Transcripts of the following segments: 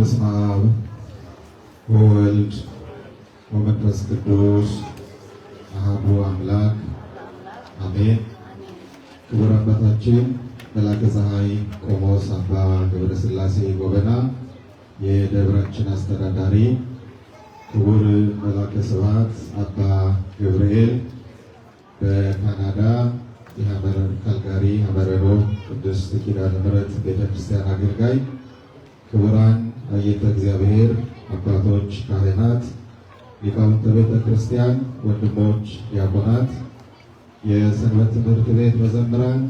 በስመ አብ ወወልድ ወመንፈስ ቅዱስ አሐዱ አምላክ አሜን። ክቡር አባታችን መላከ ፀሐይ ቆሞስ አባ ገብረ ሥላሴ ጎበና የደብራችን አስተዳዳሪ፣ ክቡር መላከ ስብሐት አባ ገብርኤል በካናዳ ካልጋሪ ሐመረኖ ቅድስት ኪዳነ ምሕረት ቤተክርስቲያን አገልጋይ፣ ክቡራን አየተ እግዚአብሔር አባቶች ካህናት፣ ሊቃውንተ ቤተ ክርስቲያን፣ ወንድሞች ዲያቆናት፣ የሰንበት ትምህርት ቤት መዘምራን፣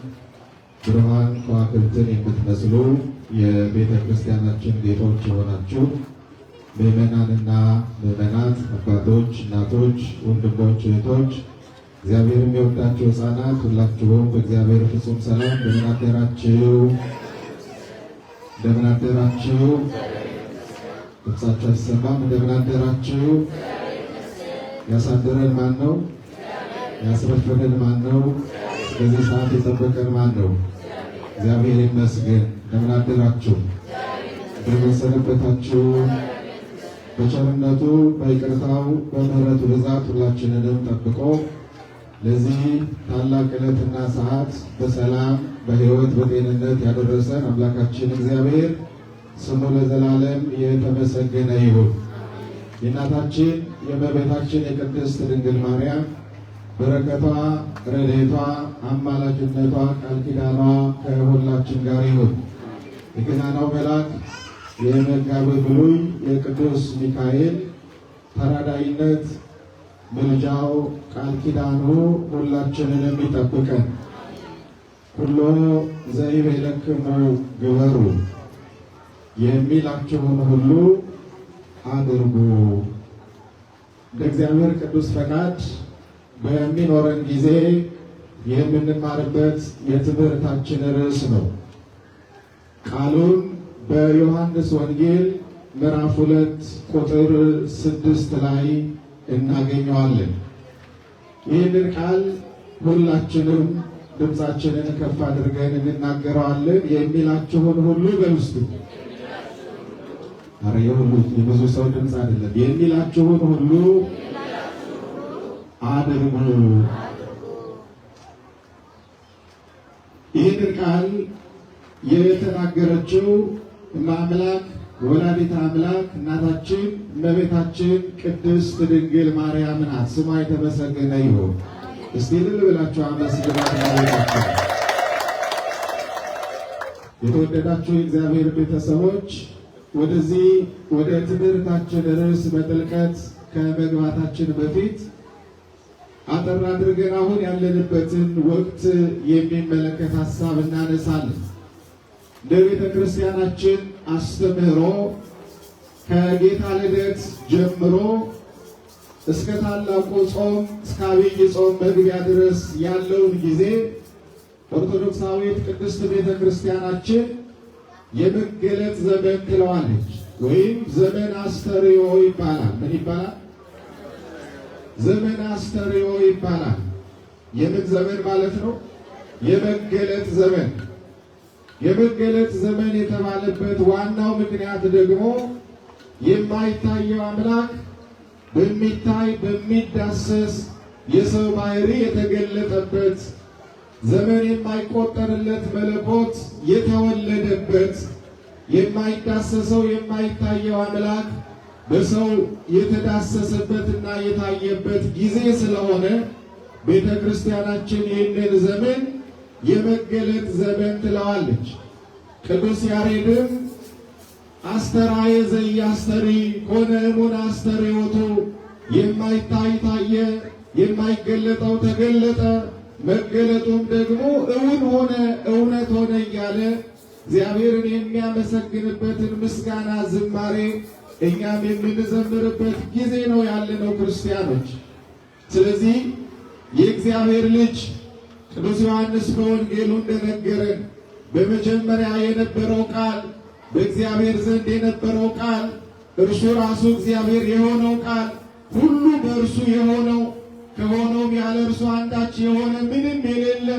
ብርሃን ከዋክብትን የምትመስሉ የቤተ ክርስቲያናችን ጌጦች የሆናችሁ ምዕመናንና ምዕመናት፣ አባቶች፣ እናቶች፣ ወንድሞች፣ እህቶች፣ እግዚአብሔር የሚወዳችሁ ሕፃናት ሁላችሁም በእግዚአብሔር ፍጹም ሰላም እንደምን አደራችሁ? እንደምን አደራችሁ? ድምፃችሁ አይሰማም። እንደምን አደራችሁ? ያሳደረን ማን ነው? ያስረፈደን ማን ነው? በዚህ ሰዓት የጠበቀን ማን ነው? እግዚአብሔር ይመስገን። እንደምን አደራችሁ? እንደምን ሰነበታችሁ? በቸርነቱ በይቅርታው በምሕረቱ ብዛት ሁላችንንም ጠብቆ ለዚህ ታላቅ ዕለትና ሰዓት በሰላም በሕይወት በጤንነት ያደረሰን አምላካችን እግዚአብሔር ስሙ ለዘላለም የተመሰገነ ይሁን። የእናታችን የእመቤታችን የቅድስት ድንግል ማርያም በረከቷ፣ ረድኤቷ፣ አማላጅነቷ፣ ቃል ኪዳኗ ከሁላችን ጋር ይሁን። የገናናው መልአክ የመጋቤ ብሉይ የቅዱስ ሚካኤል ተራዳኢነት፣ ምልጃው፣ ቃል ኪዳኑ ሁላችንንም ይጠብቀን። ኩሎ ዘይቤለክሙ ግበሩ፣ የሚላችሁን ሁሉ አድርጉ። እንደ እግዚአብሔር ቅዱስ ፈቃድ በሚኖረን ጊዜ የምንማርበት የትምህርታችን ርዕስ ነው። ቃሉን በዮሐንስ ወንጌል ምዕራፍ 2 ቁጥር 6 ላይ እናገኘዋለን። ይህንን ቃል ሁላችንም ድምፃችንን ከፍ አድርገን እንናገረዋለን። የሚላችሁን ሁሉ በውስጡ አረ የብዙ ሰው ድምፅ አይደለም። የሚላችሁን ሁሉ አድርጉ። ይህንን ቃል የተናገረችው አምላክ ወላዲተ አምላክ እናታችን እመቤታችን ቅድስት ድንግል ማርያም ናት። ስሟ የተመሰገነ ይሁን። እስቲ እልል ብላችሁ አመስግኗት። የተወደዳችሁ የእግዚአብሔር ቤተሰቦች ወደዚህ ወደ ትምህርታችን ርዕስ በጥልቀት ከመግባታችን በፊት አጠር አድርገን አሁን ያለንበትን ወቅት የሚመለከት ሀሳብ እናነሳለን። እንደ ቤተ ክርስቲያናችን አስተምህሮ ከጌታ ልደት ጀምሮ እስከ ታላቁ ጾም እስከ አብይ ጾም መግቢያ ድረስ ያለውን ጊዜ ኦርቶዶክሳዊት ቅድስት ቤተ ክርስቲያናችን የመገለጥ ዘመን ትለዋለች፣ ወይም ዘመን አስተርእዮ ይባላል። ምን ይባላል? ዘመን አስተርእዮ ይባላል። የምን ዘመን ማለት ነው? የመገለጥ ዘመን። የመገለጥ ዘመን የተባለበት ዋናው ምክንያት ደግሞ የማይታየው አምላክ በሚታይ በሚዳሰስ የሰው ባህሪ የተገለጠበት ዘመን፣ የማይቆጠርለት መለኮት የተወለደበት፣ የማይዳሰሰው የማይታየው አምላክ በሰው የተዳሰሰበትና የታየበት ጊዜ ስለሆነ ቤተ ክርስቲያናችን ይህንን ዘመን የመገለጥ ዘመን ትለዋለች። ቅዱስ ያሬድም አስተርአየ ዘኢያስተሪ ኮነ እሙነ አስተርእዮቱ፣ የማይታይ ታየ፣ የማይገለጠው ተገለጠ፣ መገለጡም ደግሞ እውን ሆነ፣ እውነት ሆነ እያለ እግዚአብሔርን የሚያመሰግንበትን ምስጋና ዝማሬ እኛም የምንዘምርበት ጊዜ ነው ያለነው ክርስቲያኖች። ስለዚህ የእግዚአብሔር ልጅ ቅዱስ ዮሐንስ በወንጌሉ እንደነገረን በመጀመሪያ የነበረው ቃል በእግዚአብሔር ዘንድ የነበረው ቃል እርሱ ራሱ እግዚአብሔር የሆነው ቃል ሁሉ በእርሱ የሆነው ከሆነውም ያለ እርሱ አንዳች የሆነ ምንም የሌለ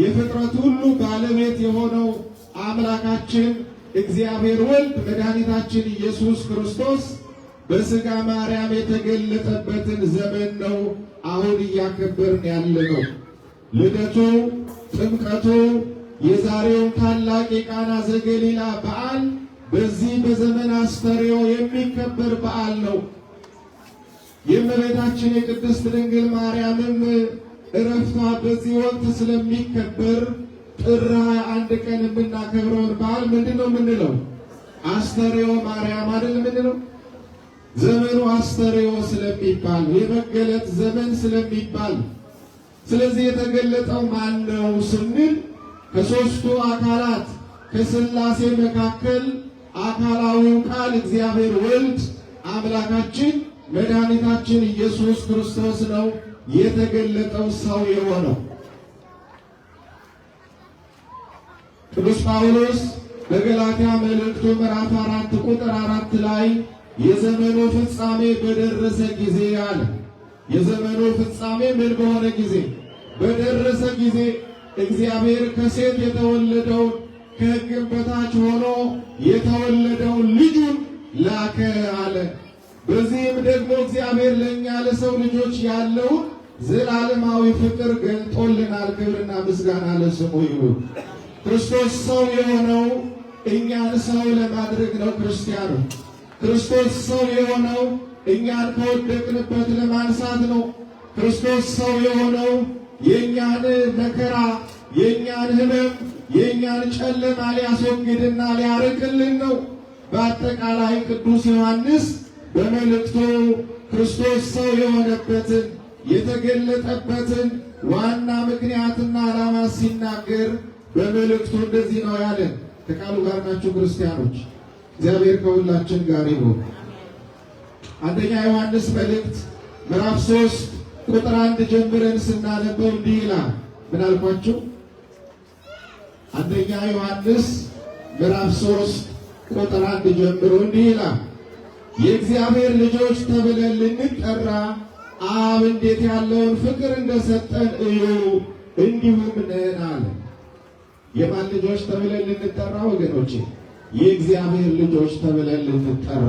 የፍጥረት ሁሉ ባለቤት የሆነው አምላካችን እግዚአብሔር ወልድ መድኃኒታችን ኢየሱስ ክርስቶስ በሥጋ ማርያም የተገለጠበትን ዘመን ነው አሁን እያከበርን ያለነው። ልደቱ፣ ጥምቀቱ፣ የዛሬውን ታላቅ የቃና ዘገሊላ በዓል በዚህ በዘመን አስተርእዮ የሚከበር በዓል ነው። የእመቤታችን የቅድስት ድንግል ማርያምም ዕረፍቷ በዚህ ወቅት ስለሚከበር ጥር 21 ቀን የምናከብረውን በዓል ምንድን ነው የምንለው? አስተርእዮ ማርያም አይደል የምንለው? ዘመኑ አስተርእዮ ስለሚባል የመገለጥ ዘመን ስለሚባል። ስለዚህ የተገለጠው ማን ነው ስንል ከሦስቱ አካላት ከሥላሴ መካከል አካላዊው ቃል እግዚአብሔር ወልድ አምላካችን መድኃኒታችን ኢየሱስ ክርስቶስ ነው የተገለጠው ሰው የሆነው። ቅዱስ ጳውሎስ በገላትያ መልእክቱ ምዕራፍ 4 ቁጥር 4 ላይ የዘመኑ ፍጻሜ በደረሰ ጊዜ አለ። የዘመኑ ፍጻሜ ምን በሆነ ጊዜ? በደረሰ ጊዜ እግዚአብሔር ከሴት የተወለደውን ከሕግም በታች ሆኖ የተወለደውን ልጁን ላከ አለ። በዚህም ደግሞ እግዚአብሔር ለእኛ ለሰው ልጆች ያለውን ዘላለማዊ ፍቅር ገልጦልናል። ክብርና ምስጋና ለስሙ ይሁን። ክርስቶስ ሰው የሆነው እኛን ሰው ለማድረግ ነው። ክርስቲያኖች ክርስቶስ ሰው የሆነው እኛን ከወደቅንበት ለማንሳት ነው። ክርስቶስ ሰው የሆነው የእኛን መከራ፣ የእኛን ሕመም፣ የእኛን ጨለማ ሊያስወግድና ሊያርቅልን ነው። በአጠቃላይ ቅዱስ ዮሐንስ በመልእክቱ ክርስቶስ ሰው የሆነበትን የተገለጠበትን ዋና ምክንያትና ዓላማ ሲናገር በመልእክቱ እንደዚህ ነው ያለን። ከቃሉ ጋር ናችሁ ክርስቲያኖች? እግዚአብሔር ከሁላችን ጋር ይሁን። አንደኛ ዮሐንስ መልእክት ምዕራፍ 3 ቁጥር 1 ጀምረን ስናነበው እንዲህ ይላል። ምን አልኳችሁ? አንደኛ ዮሐንስ ምዕራፍ 3 ቁጥር 1 ጀምሮ እንዲህ ይላል፣ የእግዚአብሔር ልጆች ተብለን ልንጠራ አብ እንዴት ያለውን ፍቅር እንደሰጠን እዩ፣ እንዲሁም ነን አለ። የማን ልጆች ተብለን ልንጠራ ወገኖቼ? የእግዚአብሔር ልጆች ተብለን ልንጠራ።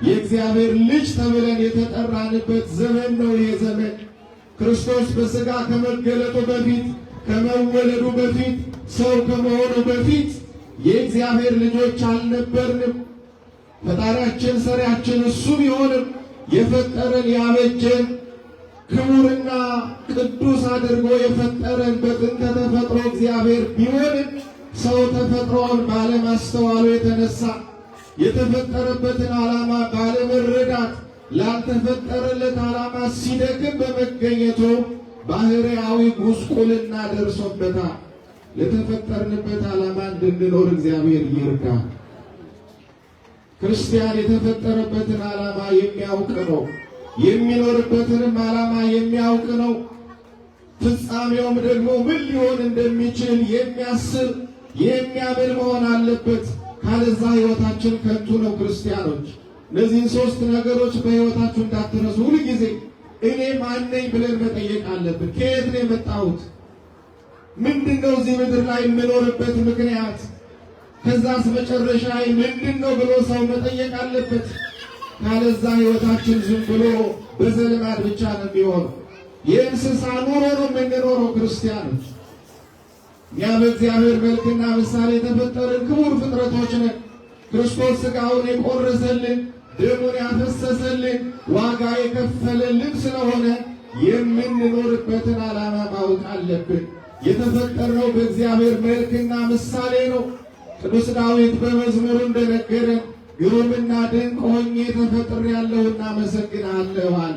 የእግዚአብሔር ልጅ ተብለን የተጠራንበት ዘመን ነው ይሄ ዘመን። ክርስቶስ በሥጋ ከመገለጡ በፊት ከመወለዱ በፊት ሰው ከመሆኑ በፊት የእግዚአብሔር ልጆች አልነበርንም። ፈጣሪያችን ሰሪያችን እሱ ቢሆንም የፈጠረን ያበጀን ክቡርና ቅዱስ አድርጎ የፈጠረን በጥንተ ተፈጥሮ እግዚአብሔር ቢሆንም ሰው ተፈጥሮውን ባለማስተዋሉ የተነሳ የተፈጠረበትን ዓላማ ባለመረዳት ላልተፈጠረለት ዓላማ ሲደክም በመገኘቱ ባህርያዊ ጉስቁልና ደርሶበታል። ለተፈጠርንበት ዓላማ እንድንኖር እግዚአብሔር ይርዳል። ክርስቲያን የተፈጠረበትን ዓላማ የሚያውቅ ነው። የሚኖርበትንም ዓላማ የሚያውቅ ነው። ፍጻሜውም ደግሞ ምን ሊሆን እንደሚችል የሚያስብ የሚያምን መሆን አለበት። ካለዛ ሕይወታችን ከንቱ ነው። ክርስቲያኖች እነዚህን ሶስት ነገሮች በሕይወታችሁ እንዳትረሱ። ሁል ጊዜ እኔ ማን ነኝ ብለን መጠየቅ አለብን። ከየት ነው የመጣሁት? ምንድን ነው እዚህ ምድር ላይ የምኖርበት ምክንያት? ከዛስ መጨረሻ ምንድን ነው ብሎ ሰው መጠየቅ አለበት። ካለዛ ሕይወታችን ዝም ብሎ በዘልማድ ብቻ ነው የሚሆነው። የእንስሳ ኑሮ ነው የምንኖረው። ክርስቲያኖች እኛ በእግዚአብሔር መልክና ምሳሌ የተፈጠርን ክቡር ፍጥረቶች ነን። ክርስቶስ ሥጋውን የቆረሰልን ደሙን ያፈሰሰልን ዋጋ የከፈለልን ስለሆነ የምንኖርበትን ዓላማ ማወቅ አለብን። የተፈጠርነው በእግዚአብሔር መልክና ምሳሌ ነው። ቅዱስ ዳዊት በመዝሙሩ እንደነገረን ግሩምና ድንቅ ሆኜ ተፈጥሬአለሁና አመሰግንሃለሁ አለ።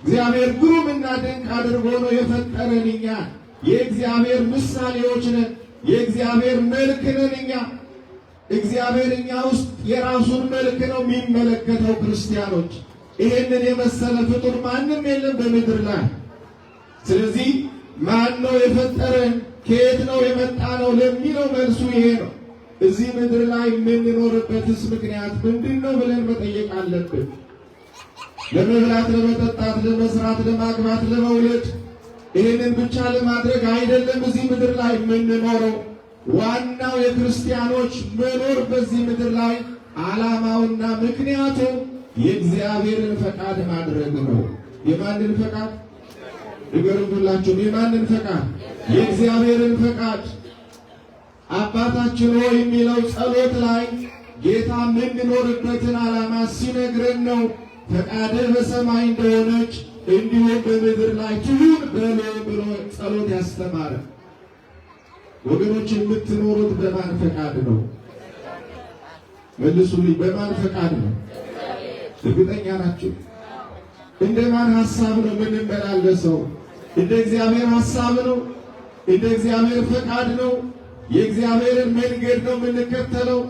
እግዚአብሔር ግሩምና ድንቅ አድርጎ ነው የፈጠረን። እኛ የእግዚአብሔር ምሳሌዎች ነን። የእግዚአብሔር መልክ ነን እኛ። እግዚአብሔር እኛ ውስጥ የራሱን መልክ ነው የሚመለከተው። ክርስቲያኖች ይህንን የመሰለ ፍጡር ማንም የለም በምድር ላይ። ስለዚህ ማን ነው የፈጠረን? ከየት ነው የመጣ ነው ለሚለው መልሱ ይሄ ነው። እዚህ ምድር ላይ የምንኖርበትስ ምክንያት ምንድን ነው ብለን መጠየቅ አለብን። ለመብላት፣ ለመጠጣት፣ ለመስራት፣ ለማግባት፣ ለመውለድ ይህንን ብቻ ለማድረግ አይደለም እዚህ ምድር ላይ የምንኖረው። ዋናው የክርስቲያኖች መኖር በዚህ ምድር ላይ ዓላማውና ምክንያቱ የእግዚአብሔርን ፈቃድ ማድረግ ነው። የማንን ፈቃድ ንገሩላችሁ? የማንን ፈቃድ? የእግዚአብሔርን ፈቃድ። አባታችን ሆይ የሚለው ጸሎት ላይ ጌታ የምንኖርበትን ዓላማ ሲነግረን ነው። ፈቃድህ በሰማይ እንደሆነች እንዲሁም በምድር ላይ ትሁን በሎ ብሎ ጸሎት ያስተማረ። ወገኖች የምትኖሩት በማን ፈቃድ ነው? መልሱልኝ። በማን ፈቃድ ነው? እርግጠኛ ናችሁ? እንደ ማን ሐሳብ ነው የምንመላለሰው? እንደ እግዚአብሔር ሐሳብ ነው? እንደ እግዚአብሔር ፈቃድ ነው? የእግዚአብሔርን መንገድ ነው የምንከተለው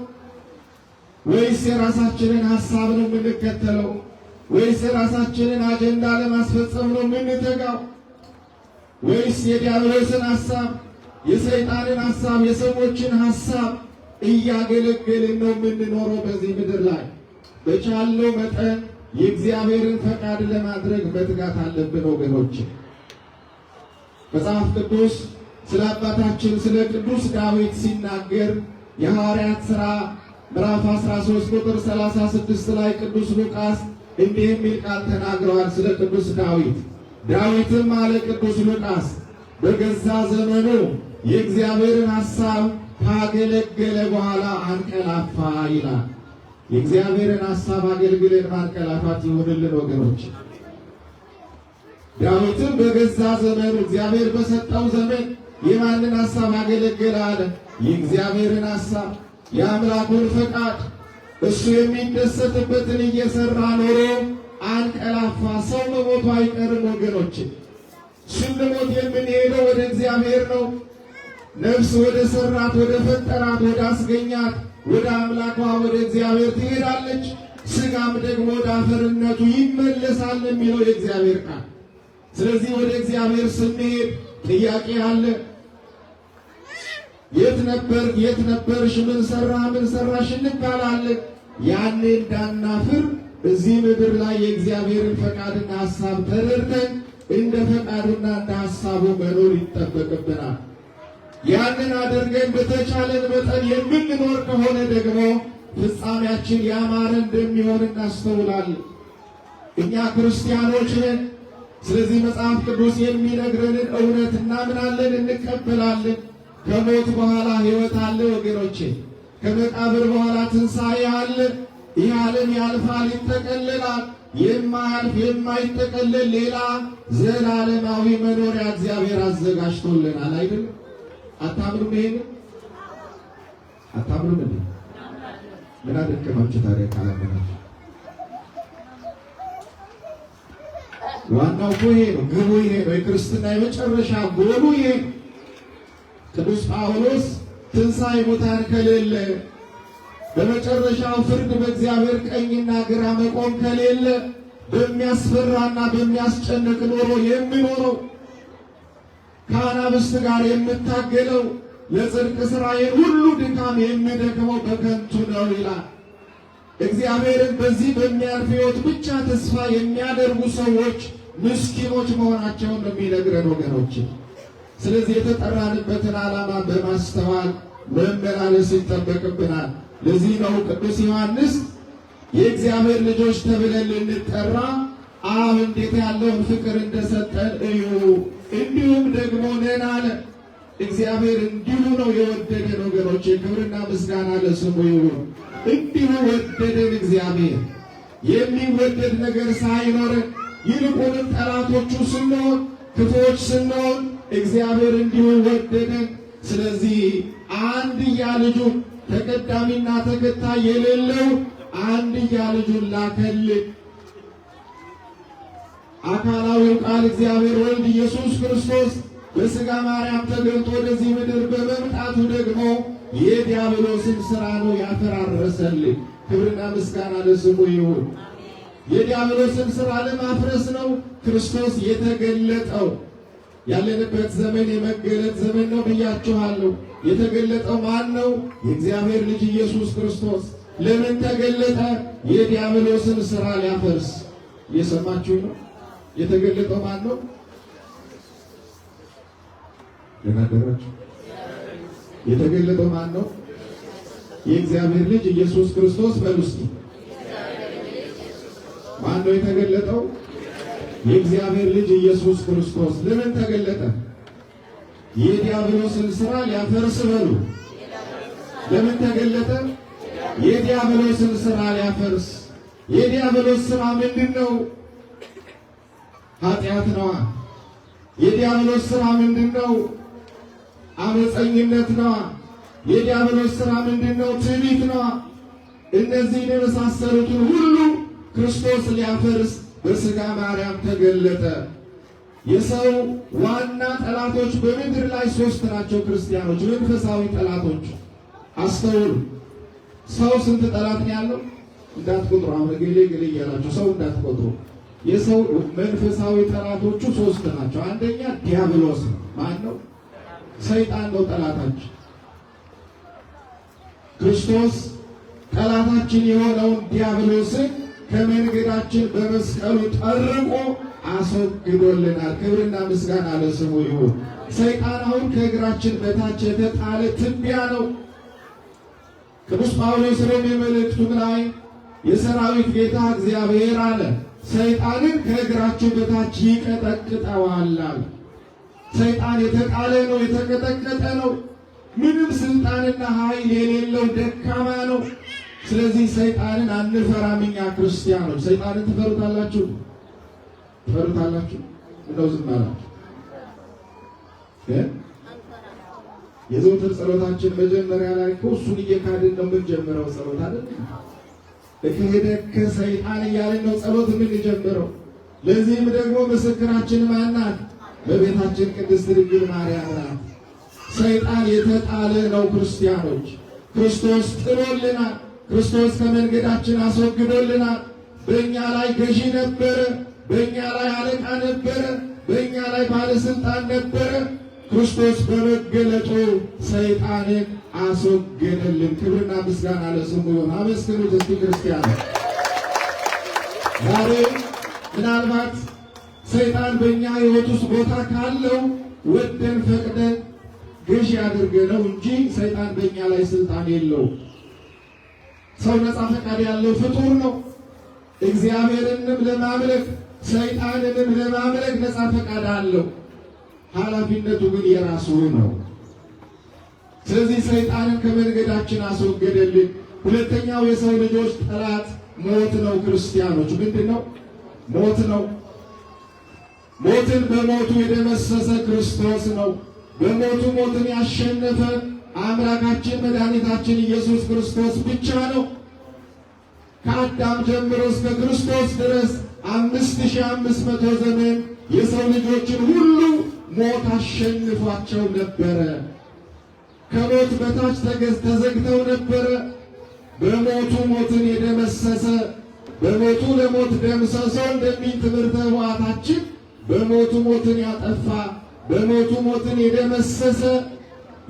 ወይስ የራሳችንን ሐሳብ ነው የምንከተለው? ወይስ የራሳችንን አጀንዳ ለማስፈጸም ነው የምንተጋው? ወይስ የዲያብሎስን ሐሳብ፣ የሰይጣንን ሐሳብ፣ የሰዎችን ሐሳብ እያገለገልን ነው የምንኖረው በዚህ ምድር ላይ? በቻለው መጠን የእግዚአብሔርን ፈቃድ ለማድረግ መትጋት አለብን ወገኖች። መጽሐፍ ቅዱስ ስለ አባታችን ስለ ቅዱስ ዳዊት ሲናገር የሐዋርያት ሥራ ምዕራፍ 13 ቁጥር 36 ላይ ቅዱስ ሉቃስ እንዲህ የሚል ቃል ተናግረዋል ስለ ቅዱስ ዳዊት። ዳዊትም አለ ቅዱስ ሉቃስ በገዛ ዘመኑ የእግዚአብሔርን ሐሳብ ካገለገለ በኋላ አንቀላፋ ይላል። የእግዚአብሔርን ሐሳብ አገልግለን ማንቀላፋት ይሁንልን ወገኖች። ዳዊትም በገዛ ዘመኑ እግዚአብሔር በሰጠው ዘመን የማንን ሐሳብ አገለገለ አለ? የእግዚአብሔርን ሐሳብ፣ የአምላኩን ፈቃድ፣ እሱ የሚደሰትበትን እየሰራ ኖሮ አንቀላፋ። ሰው መሞቱ አይቀርም ወገኖች። ስንሞት የምንሄደው ወደ እግዚአብሔር ነው። ነፍስ ወደ ሰራት፣ ወደ ፈጠራት፣ ወደ አስገኛት ወደ አምላኳ ወደ እግዚአብሔር ትሄዳለች። ሥጋም ደግሞ ወደ አፈርነቱ ይመለሳል የሚለው የእግዚአብሔር ቃል። ስለዚህ ወደ እግዚአብሔር ስንሄድ ጥያቄ አለ። የት ነበር? የት ነበርሽ? ምን ሰራሽ እንባላለን። ያኔ እንዳናፍር እዚህ ምድር ላይ የእግዚአብሔርን ፈቃድና ሐሳብ ተረድተን እንደ ፈቃዱና እንደ ሐሳቡ መኖር ይጠበቅብናል። ያንን አድርገን በተቻለን መጠን የምንኖር ከሆነ ደግሞ ፍጻሜያችን ያማረ እንደሚሆን እናስተውላለን። እኛ ክርስቲያኖች ነን። ስለዚህ መጽሐፍ ቅዱስ የሚነግረንን እውነት እናምናለን፣ እንቀበላለን። ከሞት በኋላ ሕይወት አለ ወገኖቼ። ከመቃብር በኋላ ትንሣኤ አለ። ይህ ዓለም ያልፋል፣ ይጠቀልላል። የማያልፍ የማይጠቀልል ሌላ ዘላለማዊ መኖሪያ እግዚአብሔር አዘጋጅቶልናል አይደል? አታምኑም? ይሄን አታምኑም እንዴ? ምን አደከማችሁ ታዲያ ካላመናችሁ? ዋናው እኮ ይሄ ነው፣ ግቡ ይሄ ነው። የክርስትና የመጨረሻ ጎሉ ይሄ ነው። ቅዱስ ጳውሎስ ትንሣኤ ሙታን ከሌለ፣ በመጨረሻው ፍርድ በእግዚአብሔር ቀኝና ግራ መቆም ከሌለ በሚያስፈራና በሚያስጨንቅ ኑሮ የሚኖረው ከአናብስት ጋር የምታገለው ለጽድቅ ሥራዬን ሁሉ ድካም የሚደክመው በከንቱ ነው ይላል። እግዚአብሔርን በዚህ በሚያልፍ ሕይወት ብቻ ተስፋ የሚያደርጉ ሰዎች ምስኪኖች መሆናቸውን ነው የሚነግረን ወገኖች። ስለዚህ የተጠራንበትን ዓላማ በማስተዋል መመላለስ ይጠበቅብናል። ለዚህ ነው ቅዱስ ዮሐንስ የእግዚአብሔር ልጆች ተብለን ልንጠራ አብ እንዴት ያለውን ፍቅር እንደሰጠን እዩ፣ እንዲሁም ደግሞ ነን አለ። እግዚአብሔር እንዲሁ ነው የወደደን ወገኖች። ክብርና ምስጋና ለስሙ ይሁን። እንዲሁ ወደደን እግዚአብሔር። የሚወደድ ነገር ሳይኖረን ይልቁንም ጠላቶቹ ስንሆን፣ ክፉዎች ስንሆን እግዚአብሔር እንዲሁ ወደደን። ስለዚህ አንድያ ልጁን ተቀዳሚና ተከታይ የሌለው አንድያ ልጁን ላከልን። አካላዊው ቃል እግዚአብሔር ወልድ ኢየሱስ ክርስቶስ በሥጋ ማርያም ተገልጦ ወደዚህ ምድር በመምጣቱ ደግሞ የዲያብሎስን ሥራ ነው ያፈራረሰልን። ክብርና ምስጋና ለስሙ ይሁን። የዲያብሎስን ሥራ ለማፍረስ ነው ክርስቶስ የተገለጠው። ያለንበት ዘመን የመገለጥ ዘመን ነው ብያችኋለሁ። የተገለጠው ማን ነው? የእግዚአብሔር ልጅ ኢየሱስ ክርስቶስ። ለምን ተገለጠ? የዲያብሎስን ሥራ ሊያፈርስ። እየሰማችሁ ነው? የተገለጠው ማን ነው? ለናደራችሁ የተገለጠው ማን ነው? የእግዚአብሔር ልጅ ኢየሱስ ክርስቶስ። በሉ እስኪ ማን ነው የተገለጠው? የእግዚአብሔር ልጅ ኢየሱስ ክርስቶስ። ለምን ተገለጠ? የዲያብሎስን ሥራ ሊያፈርስ። በሉ ለምን ተገለጠ? የዲያብሎስን ሥራ ሊያፈርስ። የዲያብሎስ ሥራ ምንድን ነው? ኃጢአት ነዋ። የዲያብሎስ ሥራ ምንድን ነው? አመፀኝነት ነዋ። የዲያብሎስ ሥራ ምንድን ነው? ትዕቢት ነዋ። እነዚህን የመሳሰሉትን ሁሉ ክርስቶስ ሊያፈርስ በሥጋ ማርያም ተገለጠ። የሰው ዋና ጠላቶች በምድር ላይ ሦስት ናቸው። ክርስቲያኖች መንፈሳዊ ጠላቶች አስተውሉ። ሰው ስንት ጠላት ነው ያለው? እንዳትቆጥሩ። አሁን ገሌ ገሌ እያላችሁ ሰው እንዳትቆጥሩ። የሰው መንፈሳዊ ጠላቶቹ ሦስት ናቸው። አንደኛ ዲያብሎስ ነው። ማን ነው? ሰይጣን ነው ጠላታችን። ክርስቶስ ጠላታችን የሆነውን ዲያብሎስን ከመንገዳችን በመስቀሉ ጠርቆ አስወግዶልናል። ክብርና ምስጋና ለስሙ ይሁን። ሰይጣን አሁን ከእግራችን በታች የተጣለ ትቢያ ነው። ቅዱስ ጳውሎስ ሮሜ መልእክቱ ላይ የሰራዊት ጌታ እግዚአብሔር አለ ሰይጣንን ከእግራችን በታች ይቀጠቅጠዋል። ሰይጣን የተጣለ ነው፣ የተቀጠቀጠ ነው። ምንም ስልጣንና ኃይል የሌለው ደካማ ነው። ስለዚህ ሰይጣንን አንፈራም። እኛ ክርስቲያኖች ሰይጣንን ትፈሩታላችሁ? ትፈሩታላችሁ? እንደው ዝም አላችሁ? የዘወትር ጸሎታችን መጀመሪያ ላይ እኮ እሱን እየካድን ነው የምንጀምረው ጸሎት አይደል? እከሄደከ ሰይጣን እያልን ነው ጸሎት የምንጀምረው። ለዚህም ደግሞ ምስክራችን ማን ናት? በቤታችን ቅድስት ድንግል ማርያም ናት። ሰይጣን የተጣለ ነው። ክርስቲያኖች ክርስቶስ ጥሎልናል። ክርስቶስ ከመንገዳችን አስወግዶልናል። በእኛ ላይ ገዢ ነበረ፣ በእኛ ላይ አለቃ ነበረ፣ በእኛ ላይ ባለስልጣን ነበረ። ክርስቶስ በመገለጡ ሰይጣንን አስወገደልን። ክብርና ምስጋና ለስሙ ይሁን። አመስግኑት እስቲ ክርስቲያኖች። ዛሬ ምናልባት ሰይጣን በእኛ ሕይወት ውስጥ ቦታ ካለው ወደን ፈቅደን ገዢ አድርገነው እንጂ ሰይጣን በእኛ ላይ ስልጣን የለውም። ሰው ነፃ ፈቃድ ያለው ፍጡር ነው። እግዚአብሔርንም ለማምለክ ሰይጣንንም ለማምለክ ነፃ ፈቃድ አለው። ኃላፊነቱ ግን የራሱ ነው። ስለዚህ ሰይጣንን ከመንገዳችን አስወገደልን። ሁለተኛው የሰው ልጆች ጠላት ሞት ነው። ክርስቲያኖች ምንድን ነው? ሞት ነው። ሞትን በሞቱ የደመሰሰ ክርስቶስ ነው። በሞቱ ሞትን ያሸነፈ አምላካችን መድኃኒታችን ኢየሱስ ክርስቶስ ብቻ ነው። ከአዳም ጀምሮ እስከ ክርስቶስ ድረስ 5500 ዘመን የሰው ልጆችን ሁሉ ሞት አሸንፏቸው ነበረ። ከሞት በታች ተዘግተው ነበረ። በሞቱ ሞትን የደመሰሰ በሞቱ ለሞት ደምሰሶ እንደሚል ትምህርተ ሕቡዓታችን በሞቱ ሞትን ያጠፋ በሞቱ ሞትን የደመሰሰ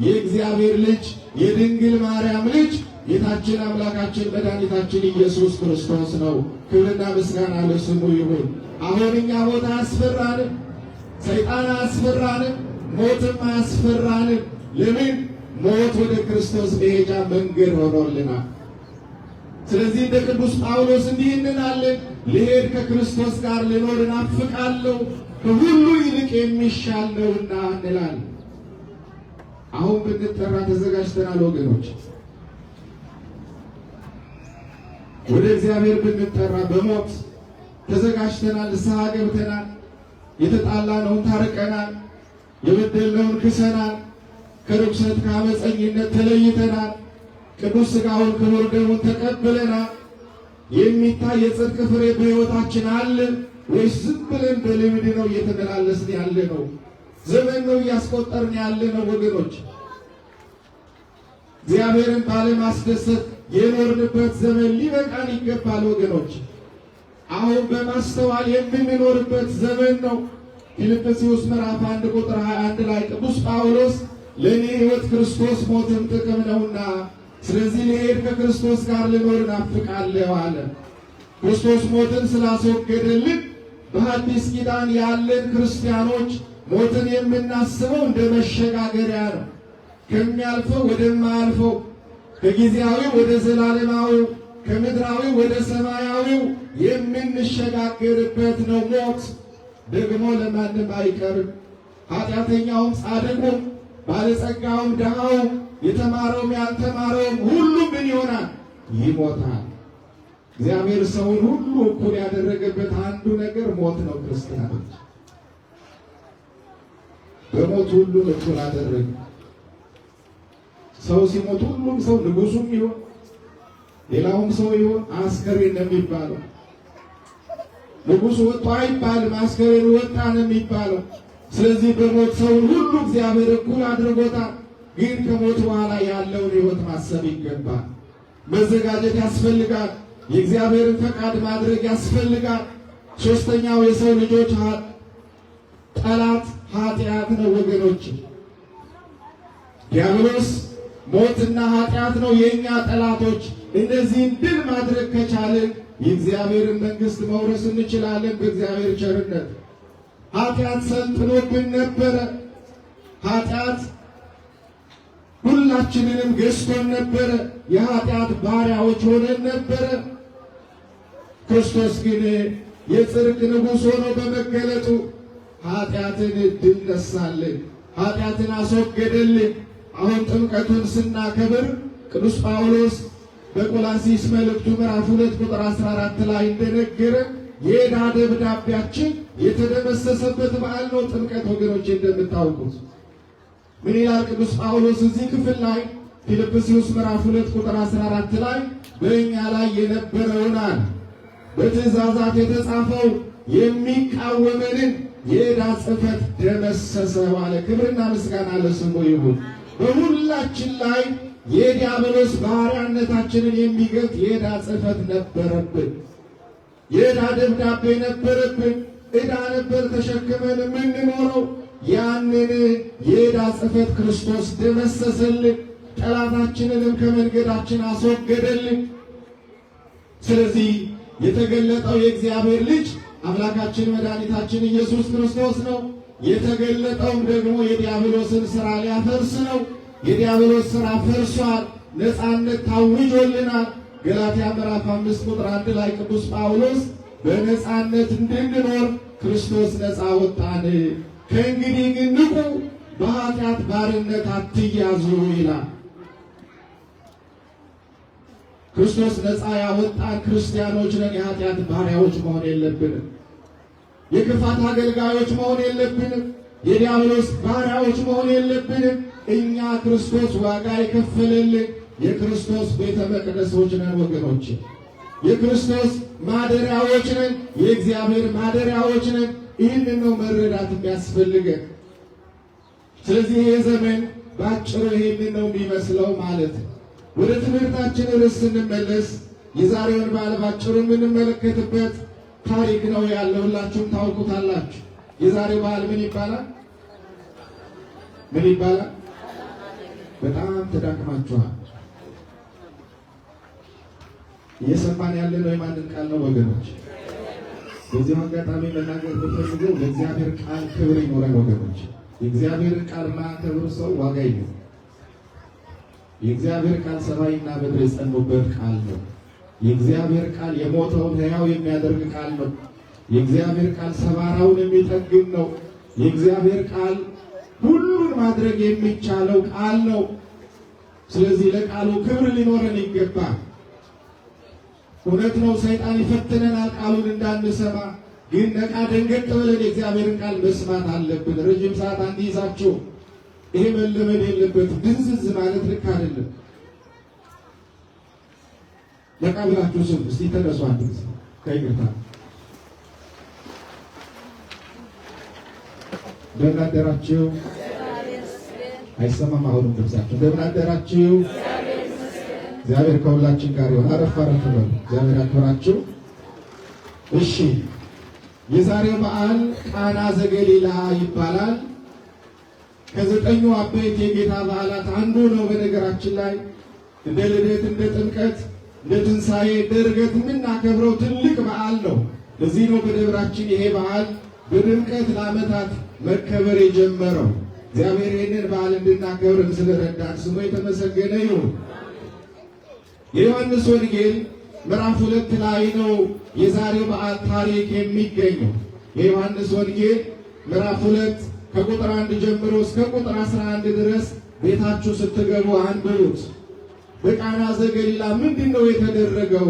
የእግዚአብሔር ልጅ የድንግል ማርያም ልጅ ጌታችን አምላካችን መድኃኒታችን ኢየሱስ ክርስቶስ ነው። ክብርና ምስጋና ለስሙ ይሁን። አሁን እኛ ሞት አያስፈራንም፣ ሰይጣን አያስፈራንም፣ ሞትም አያስፈራንም። ለምን? ሞት ወደ ክርስቶስ መሄጃ መንገድ ሆኖልናል። ስለዚህ እንደ ቅዱስ ጳውሎስ እንዲህ እንላለን፣ ልሄድ ከክርስቶስ ጋር ልኖር እናፍቃለሁ፣ ከሁሉ ይልቅ የሚሻል ነውና እንላለን። አሁን ብንጠራ ተዘጋጅተናል ወገኖች። ወደ እግዚአብሔር ብንጠራ በሞት ተዘጋጅተናል፣ ንስሐ ገብተናል፣ የተጣላነውን ታርቀናል፣ የበደልነውን ክሰናል፣ ከርኩሰት ከአመፀኝነት ተለይተናል፣ ቅዱስ ሥጋውን ክቡር ደሙን ተቀብለናል። የሚታይ የጽድቅ ፍሬ በሕይወታችን አለ ወይስ ዝም ብለን በልምድ ነው እየተመላለስን ያለ ነው? ዘመን ነው እያስቆጠርን ያለ ነው ወገኖች። እግዚአብሔርን ባለማስደሰት የኖርንበት ዘመን ሊበቃን ይገባል ወገኖች። አሁን በማስተዋል የምንኖርበት ዘመን ነው። ፊልጵስዩስ ምዕራፍ 1 ቁጥር 21 ላይ ቅዱስ ጳውሎስ ለእኔ ሕይወት ክርስቶስ ሞትም ጥቅም ነውና ስለዚህ ልሄድ ከክርስቶስ ጋር ልኖር እናፍቃለሁ አለ። ክርስቶስ ሞትን ስላስወገደልን በሐዲስ ኪዳን ያለን ክርስቲያኖች ሞትን የምናስበው እንደ መሸጋገሪያ ነው። ከሚያልፈው ወደማያልፈው፣ ከጊዜያዊ ወደ ዘላለማዊው፣ ከምድራዊ ወደ ሰማያዊው የምንሸጋገርበት ነው ሞት። ደግሞ ለማንም አይቀርም። ኃጢአተኛውም ጻድቁም፣ ባለጸጋውም ድሃውም፣ የተማረውም ያልተማረውም ሁሉም ምን ይሆናል? ይሞታል። እግዚአብሔር ሰውን ሁሉ እኩል ያደረገበት አንዱ ነገር ሞት ነው። ክርስቲያኖች በሞት ሁሉም እኩል አደረገ። ሰው ሲሞት ሁሉም ሰው ንጉሱም ይሆን ሌላውም ሰው ይሆን አስከሬን ነው የሚባለው። ንጉሱ ወጣ አይባልም፣ አስከሬን ወጣ ነው የሚባለው። ስለዚህ በሞት ሰውን ሁሉ እግዚአብሔር እኩል አድርጎታል። ግን ከሞት በኋላ ያለውን ሕይወት ማሰብ ይገባል። መዘጋጀት ያስፈልጋል። የእግዚአብሔርን ፈቃድ ማድረግ ያስፈልጋል። ሶስተኛው የሰው ልጆች ጠላት ኃጢአት ነው ወገኖች። ዲያብሎስ ሞትና ኃጢአት ነው የኛ ጠላቶች። እነዚህን ድል ማድረግ ከቻልን የእግዚአብሔርን መንግስት መውረስ እንችላለን። በእግዚአብሔር ቸርነት ኃጢአት ሰልጥኖብን ነበረ። ኃጢአት ሁላችንንም ገዝቶን ነበረ። የኃጢአት ባሪያዎች ሆነን ነበረ። ክርስቶስ ግን የጽድቅ ንጉሥ ሆኖ በመገለጡ ኃጢአትን ድል ነሳልን፣ ኃጢአትን አስወገደልን። አሁን ጥምቀቱን ስናከብር ቅዱስ ጳውሎስ በቆላሲስ መልእክቱ ምዕራፍ 2 ቁጥር 14 ላይ እንደነገረ የዕዳ ደብዳቤያችን የተደመሰሰበት በዓል ነው ጥምቀት ወገኖች። እንደምታውቁት ምን ይላል ቅዱስ ጳውሎስ እዚህ ክፍል ላይ ፊልጵስዩስ ምዕራፍ 2 ቁጥር 14 ላይ በእኛ ላይ የነበረውን በትእዛዛት የተጻፈው የሚቃወመንን የዕዳ ጽሕፈት ደመሰሰው አለ። ክብርና ምስጋና ለስሙ ይሁን። በሁላችን ላይ የዲያብሎስ ባሪያነታችንን የሚገልጥ የዕዳ ጽሕፈት ነበረብን። የዕዳ ደብዳቤ ነበረብን። ዕዳ ነበር ተሸክመን የምንኖረው። ያንን የዕዳ ጽሕፈት ክርስቶስ ደመሰሰልን፣ ጠላታችንንም ከመንገዳችን አስወገደልን። ስለዚህ የተገለጠው የእግዚአብሔር ልጅ አምላካችን መድኃኒታችን ኢየሱስ ክርስቶስ ነው። የተገለጠውም ደግሞ የዲያብሎስን ሥራ ሊያፈርስ ነው። የዲያብሎስ ሥራ ፈርሷል፣ ነፃነት ታውጆልናል። ገላትያ ምዕራፍ 5 ቁጥር 1 ላይ ቅዱስ ጳውሎስ በነፃነት እንድንኖር ክርስቶስ ነፃ ወጣን፣ ከእንግዲህ ግን ንቁ፣ በኃጢአት ባርነት አትያዙ ይላል። ክርስቶስ ነፃ ያወጣን ክርስቲያኖች ነን። የኃጢአት ባሪያዎች መሆን የለብንም። የክፋት አገልጋዮች መሆን የለብንም። የዲያብሎስ ባሪያዎች መሆን የለብንም። እኛ ክርስቶስ ዋጋ የከፈለልን የክርስቶስ ቤተ መቅደሶች ነን ወገኖች። የክርስቶስ ማደሪያዎች ነን። የእግዚአብሔር ማደሪያዎች ነን። ይህንን ነው መረዳት የሚያስፈልገን። ስለዚህ ይህ ዘመን ባጭሩ ይህንን ነው የሚመስለው ማለት ነው። ወደ ትምህርታችን ርዕስ ስንመለስ የዛሬውን በዓል ባጭሩ የምንመለከትበት ታሪክ ነው ያለው። ሁላችሁም ታውቁታላችሁ። የዛሬው በዓል ምን ይባላል? ምን ይባላል? በጣም ተዳክማችኋል። እየሰማን ያለነው የማንን ቃል ነው ወገኖች? በዚህ አጋጣሚ መናገር የምፈልገው ለእግዚአብሔር ቃል ክብር ይኖረን ወገኖች። የእግዚአብሔርን ቃል ማያከብር ሰው ዋጋ የለውም። የእግዚአብሔር ቃል ሰማይና ምድር የጸኑበት ቃል ነው። የእግዚአብሔር ቃል የሞተውን ሕያው የሚያደርግ ቃል ነው። የእግዚአብሔር ቃል ሰባራውን የሚጠግን ነው። የእግዚአብሔር ቃል ሁሉን ማድረግ የሚቻለው ቃል ነው። ስለዚህ ለቃሉ ክብር ሊኖረን ይገባል። እውነት ነው፣ ሰይጣን ይፈትነናል ቃሉን እንዳንሰማ። ግን ነቃ ደንገጥ ብለን የእግዚአብሔርን ቃል መስማት አለብን። ረጅም ሰዓት አንዲይዛችሁ ይሄ መለመድ የለበትም። ድንዝዝ ማለት ልክ አይደለም። ነቃ ብላችሁ ስሙ። እስቲ ተነሱ። አንድ ጊዜ ከይቅርታ እንደምን አደራችሁ? አይሰማም አሁንም ድምጻችሁ። እንደምን አደራችሁ? እግዚአብሔር ከሁላችን ጋር ይሁን። አረፍ አረፍ በሉ። እግዚአብሔር ያክብራችሁ። እሺ፣ የዛሬው በዓል ቃና ዘገሊላ ይባላል። ከዘጠኙ አበይት የጌታ በዓላት አንዱ ነው። በነገራችን ላይ እንደ ልደት፣ እንደ ጥምቀት፣ እንደ ትንሣኤ፣ እንደ ዕርገት የምናከብረው ትልቅ በዓል ነው። ለዚህ ነው በደብራችን ይሄ በዓል በድምቀት ለዓመታት መከበር የጀመረው። እግዚአብሔር ይህንን በዓል እንድናከብር ስለረዳን ስሙ የተመሰገነ ይሁን። የዮሐንስ ወንጌል ምዕራፍ 2 ላይ ነው የዛሬው በዓል ታሪክ የሚገኘው። የዮሐንስ ወንጌል ምዕራፍ 2 ከቁጥር 1 ጀምሮ እስከ ቁጥር 11 ድረስ ቤታችሁ ስትገቡ አንብቡት። በቃና ዘገሊላ ምንድን ነው የተደረገው?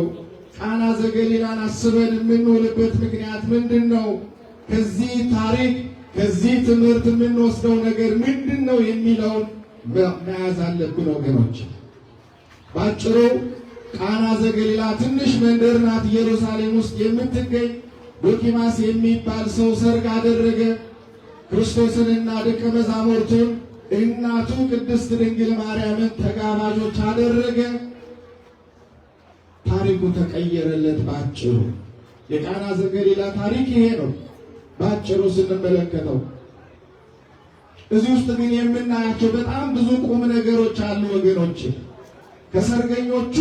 ቃና ዘገሊላን አስበን የምንውልበት ምክንያት ምንድን ነው? ከዚህ ታሪክ ከዚህ ትምህርት የምንወስደው ነገር ምንድን ነው የሚለውን መያዝ አለብን ወገኖች። ባጭሩ ቃና ዘገሊላ ትንሽ መንደር ናት፣ ኢየሩሳሌም ውስጥ የምትገኝ። ዶኪማስ የሚባል ሰው ሰርግ አደረገ። ክርስቶስንና ደቀ መዛሙርቱን እናቱ ቅድስት ድንግል ማርያምን ተጋባዦች አደረገ። ታሪኩ ተቀየረለት። ባጭሩ የቃና ዘገሊላ ታሪክ ይሄ ነው ባጭሩ ስንመለከተው። እዚህ ውስጥ ግን የምናያቸው በጣም ብዙ ቁም ነገሮች አሉ ወገኖች። ከሰርገኞቹ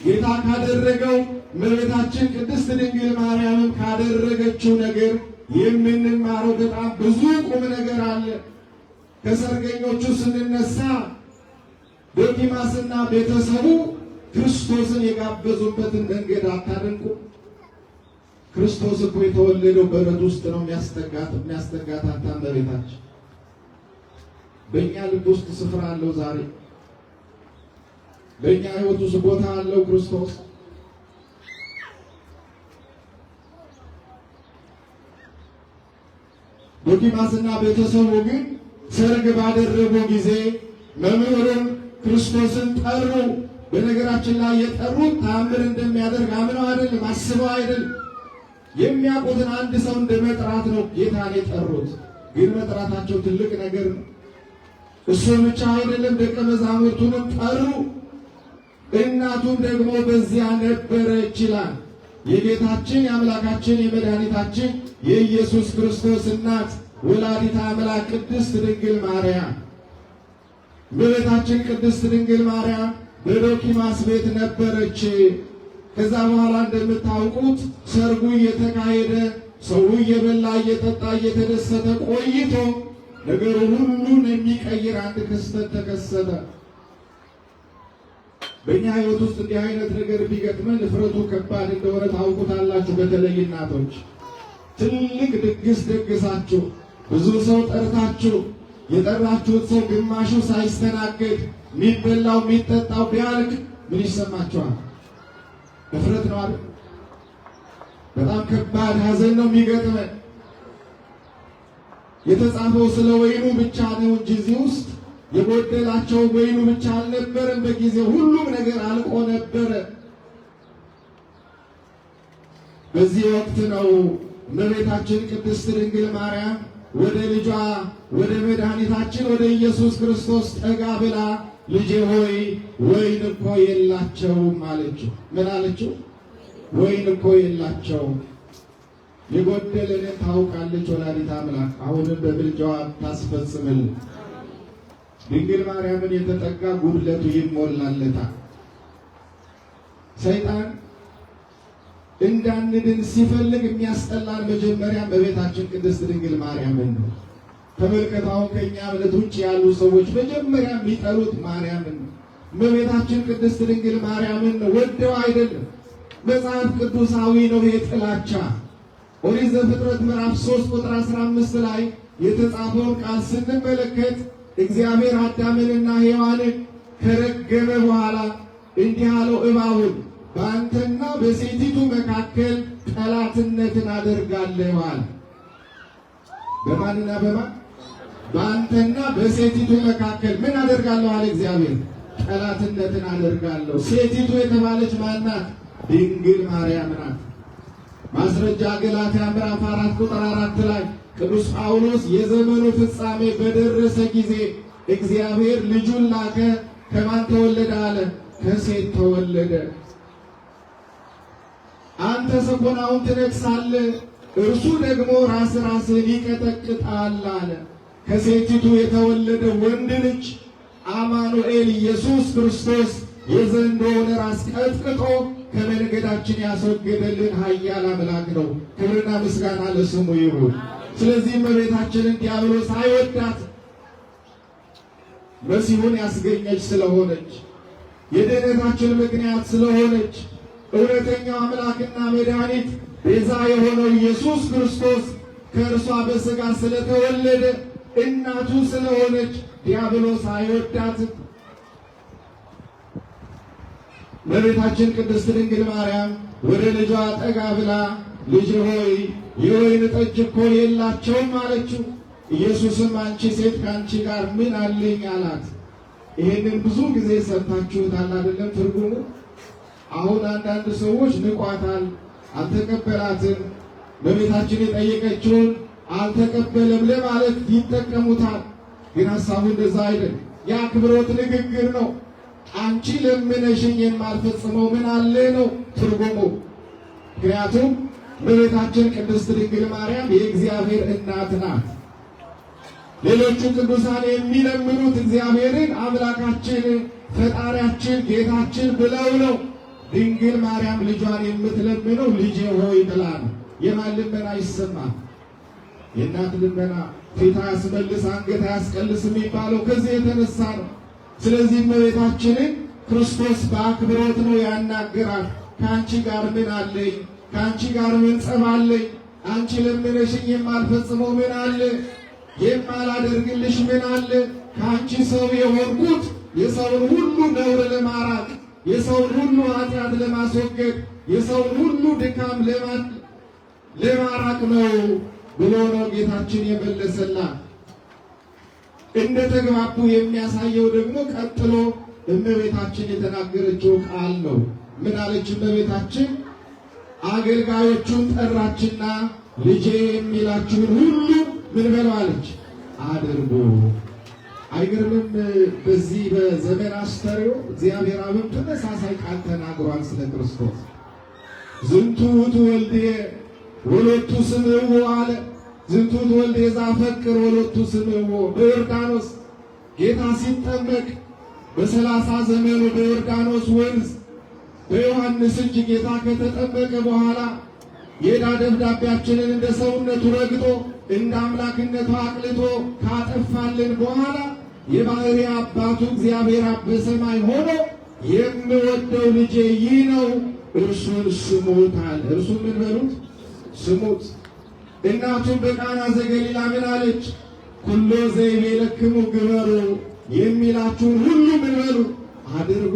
ጌታ ካደረገው እመቤታችን ቅድስት ድንግል ማርያምን ካደረገችው ነገር የምንማረው በጣም ብዙ ቁም ነገር አለ። ከሰርገኞቹ ስንነሳ ዶኪማስና ቤተሰቡ ክርስቶስን የጋበዙበትን መንገድ አታደንቁ? ክርስቶስ እኮ የተወለደው በረት ውስጥ ነው። የሚያስጠጋት እመቤታችን በእኛ ልብ ውስጥ ስፍራ አለው። ዛሬ በእኛ ሕይወት ውስጥ ቦታ አለው ክርስቶስ። ዶኪማስና ቤተሰቡ ግን ሰርግ ባደረጉ ጊዜ መምህሩን ክርስቶስን ጠሩ። በነገራችን ላይ የጠሩት ተአምር እንደሚያደርግ አምነው አይደለም፣ አስበው አይደለም። የሚያውቁትን አንድ ሰው እንደ መጥራት ነው ጌታን የጠሩት። ግን መጥራታቸው ትልቅ ነገር ነው። እሱ ብቻ አይደለም፣ ደቀ መዛሙርቱንም ጠሩ። እናቱም ደግሞ በዚያ ነበረች ይላል። የጌታችን የአምላካችን የመድኃኒታችን የኢየሱስ ክርስቶስ እናት ወላዲተ አምላክ ቅድስት ድንግል ማርያም እመቤታችን ቅድስት ድንግል ማርያም በዶኪማስ ቤት ነበረች። ከዛ በኋላ እንደምታውቁት ሰርጉ እየተካሄደ ሰው እየበላ እየጠጣ እየተደሰተ ቆይቶ ነገሩ ሁሉን የሚቀይር አንድ ክስተት ተከሰተ። በእኛ ሕይወት ውስጥ እንዲህ አይነት ነገር ቢገጥመን እፍረቱ ከባድ እንደሆነ ታውቁታላችሁ። በተለይ እናቶች ትልቅ ድግስ ደግሳችሁ ብዙ ሰው ጠርታችሁ የጠራችሁት ሰው ግማሹ ሳይስተናገድ የሚበላው የሚጠጣው ቢያልቅ ምን ይሰማችኋል? እፍረት ነው አይደል? በጣም ከባድ ሐዘን ነው የሚገጥመን። የተጻፈው ስለ ወይኑ ብቻ ነው እንጂ እዚህ ውስጥ የጎደላቸው ወይኑ ብቻ አልነበረም። በጊዜው ሁሉም ነገር አልቆ ነበረ። በዚህ ወቅት ነው እመቤታችን ቅድስት ድንግል ማርያም ወደ ልጇ ወደ መድኃኒታችን ወደ ኢየሱስ ክርስቶስ ጠጋ ብላ ልጄ ሆይ ወይን እኮ የላቸውም አለችው። ምን አለችው? ወይን እኮ የላቸውም። የጎደለንን ታውቃለች ወላዲተ አምላክ። አሁንም በምልጃዋ ታስፈጽምልን። ድንግል ማርያምን የተጠጋ ጉድለቱ ይሞላለታል። ሰይጣን እንዳንድን ሲፈልግ የሚያስጠላን መጀመሪያ በቤታችን ቅድስት ድንግል ማርያምን ነው። ተመልከታው ከኛ እምነት ውጭ ያሉ ሰዎች መጀመሪያ የሚጠሩት ማርያምን ነው። በቤታችን ቅድስት ድንግል ማርያምን ነው፣ ወደው አይደለም። መጽሐፍ ቅዱሳዊ ነው የጥላቻ። ኦሪት ዘፍጥረት ምዕራፍ 3 ቁጥር 15 ላይ የተጻፈውን ቃል ስንመለከት እግዚአብሔር አዳምንና ሔዋንን ከረገመ በኋላ እንዲህ አለው እባቡን በአንተና በሴቲቱ መካከል ጠላትነትን አደርጋለሁ አለ። በማንና በማን? በአንተና በሴቲቱ መካከል ምን አደርጋለሁ አለ እግዚአብሔር? ጠላትነትን አደርጋለሁ። ሴቲቱ የተባለች ማናት? ድንግል ማርያም ናት። ማስረጃ ገላትያ ምዕራፍ 4 ቁጥር 4 ላይ ቅዱስ ጳውሎስ የዘመኑ ፍጻሜ በደረሰ ጊዜ እግዚአብሔር ልጁን ላከ። ከማን ተወለደ አለ? ከሴት ተወለደ። አንተ ሰኮናውን ትነክሳለህ፣ እርሱ ደግሞ ራስህን ይቀጠቅጣል አለ። ከሴቲቱ የተወለደ ወንድ ልጅ አማኑኤል ኢየሱስ ክርስቶስ የዘንዶውን ራስ ቀጥቅጦ ከመንገዳችን ያስወገደልን ኃያል አምላክ ነው። ክብርና ምስጋና ለስሙ ይሁን። ስለዚህ እመቤታችንን ዲያብሎስ አይወዳት። መሲሁን ያስገኘች ስለሆነች የድኅነታችን ምክንያት ስለሆነች እውነተኛው አምላክና መድኃኒት ቤዛ የሆነው ኢየሱስ ክርስቶስ ከእርሷ በሥጋ ስለተወለደ እናቱ ስለሆነች ዲያብሎስ አይወዳትም። እመቤታችን ቅድስት ድንግል ማርያም ወደ ልጇ ጠጋ ብላ ልጅ ሆይ የወይን ጠጅ እኮ የላቸውም አለችው። ኢየሱስም አንቺ ሴት ከአንቺ ጋር ምን አለኝ አላት። ይሄንን ብዙ ጊዜ ሰምታችሁታል አይደለም? ትርጉሙ አሁን አንዳንድ ሰዎች ንቋታል፣ አልተቀበላትም። እመቤታችን የጠየቀችውን አልተቀበለም ለማለት ይጠቀሙታል። ግን ሐሳቡ እንደዛ አይደለም። የአክብሮት ንግግር ነው። አንቺ ለምነሽኝ የማልፈጽመው ምን አለ ነው ትርጉሙ። ምክንያቱም እመቤታችን ቅድስት ድንግል ማርያም የእግዚአብሔር እናት ናት። ሌሎቹ ቅዱሳን የሚለምኑት እግዚአብሔርን አምላካችን፣ ፈጣሪያችን፣ ጌታችን ብለው ነው። ድንግል ማርያም ልጇን የምትለምነው ልጄ ሆይ ብላ ነው። የማን ልመና ይሰማል? የእናት ልመና። ፊት አያስመልስ አንገት አያስቀልስ የሚባለው ከዚህ የተነሳ ነው። ስለዚህ እመቤታችንን ክርስቶስ በአክብሮት ነው ያናገራት። ከአንቺ ጋር ምን አለኝ? ከአንቺ ጋር ምን ጸብ አለኝ? አንቺ ለምነሽኝ የማልፈጽመው ምን አለ? የማላደርግልሽ ምን አለ? ከአንቺ ሰው የሆንኩት የሰውን ሁሉ ነውር ለማራቅ፣ የሰውን ሁሉ ኃጢአት ለማስወገድ፣ የሰውን ሁሉ ድካም ለማራቅ ነው ብሎ ነው ጌታችን የመለሰላት። እንደ ተግባቡ የሚያሳየው ደግሞ ቀጥሎ እመቤታችን የተናገረችው ቃል ነው። ምን አለች እመቤታችን? አገልጋዮቹን ጠራችና ልጄ የሚላችሁን ሁሉ ምን በሉ አለች? አድርጉ። አይገርምም? በዚህ በዘመን አስተርእዮ እግዚአብሔር አብም ተመሳሳይ ቃል ተናግሯል ስለ ክርስቶስ። ዝንቱ ውእቱ ወልድየ ወሎቱ ስምዕዎ አለ። ዝንቱ ውእቱ ወልድየ ዘአፈቅር ወሎቱ ስምዕዎ። በዮርዳኖስ ጌታ ሲጠመቅ በ30 ዘመኑ በዮርዳኖስ ወንዝ በዮሐንስ እጅ ጌታ ከተጠመቀ በኋላ የዕዳ ደብዳቤያችንን እንደ ሰውነቱ ረግጦ እንደ አምላክነቱ አቅልጦ ካጠፋልን በኋላ የባሕሪ አባቱ እግዚአብሔር አብ በሰማይ ሆኖ የምወደው ልጄ ይህ ነው እርሱን ስሙት አለ። እርሱን ምን በሉት? ስሙት። እናቱም በቃና ዘገሊላ ምን አለች? ኩሎ ዘይቤለክሙ ግበሩ፣ የሚላችሁን ሁሉ ምን በሉ አድርጉ።